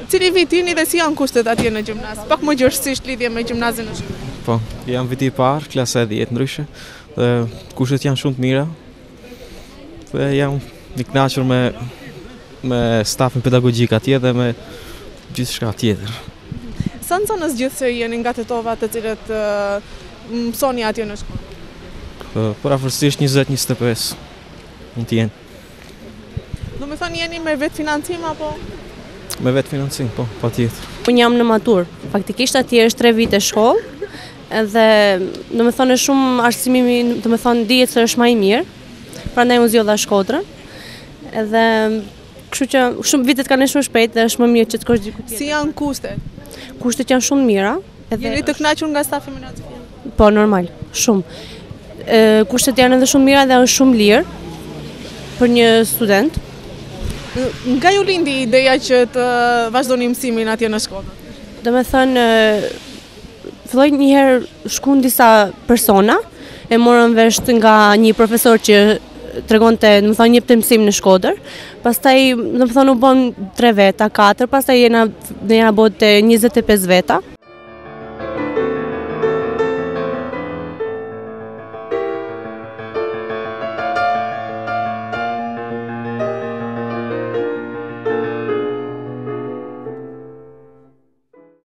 Cili vit jeni dhe si janë kushtet atje në gjimnaz? Pak më gjërësisht lidhje me gjimnazin në shkollë. Po, jam viti i parë, klasa e 10 ndryshe, dhe kushtet janë shumë të mira, dhe jam i kënaqur me stafin pedagogjik atje dhe me gjithçka tjetër. Sa nxënës gjithë jeni nga Tetova të cilët mësoni atje në shkollë? Përafërsisht 20-25 mund të jenë. Do me thënë jeni me vetë financim apo? Me vetë financim, po, patjetër. Unë jam në matur, faktikisht atje është 3 vite shkollë, edhe do me thënë shumë arsimimi, do me thënë dihet se është më i mirë, prandaj unë zgjodha Shkodrën, edhe kështu që shumë vitet kanë shumë shpejt dhe është më mirë që të shkosh diku tjetër. Si janë kushtet? Kushtet janë shumë mira. Jeni të kënaqur nga stafi menaxherial? Po, normal, shumë. Kushtet janë edhe shumë mira dhe është shumë lirë për një student. Nga ju lindi ideja që të vazhdoni mësimin atje në Shkodër? Do me thënë, filloj njëherë shkuan disa persona, e morën vesh nga një profesor që tregonte, do me thënë, jepte mësim në Shkodër. Pastaj, do me thënë, u bën 3 veta, 4, pastaj jena bote 25 veta.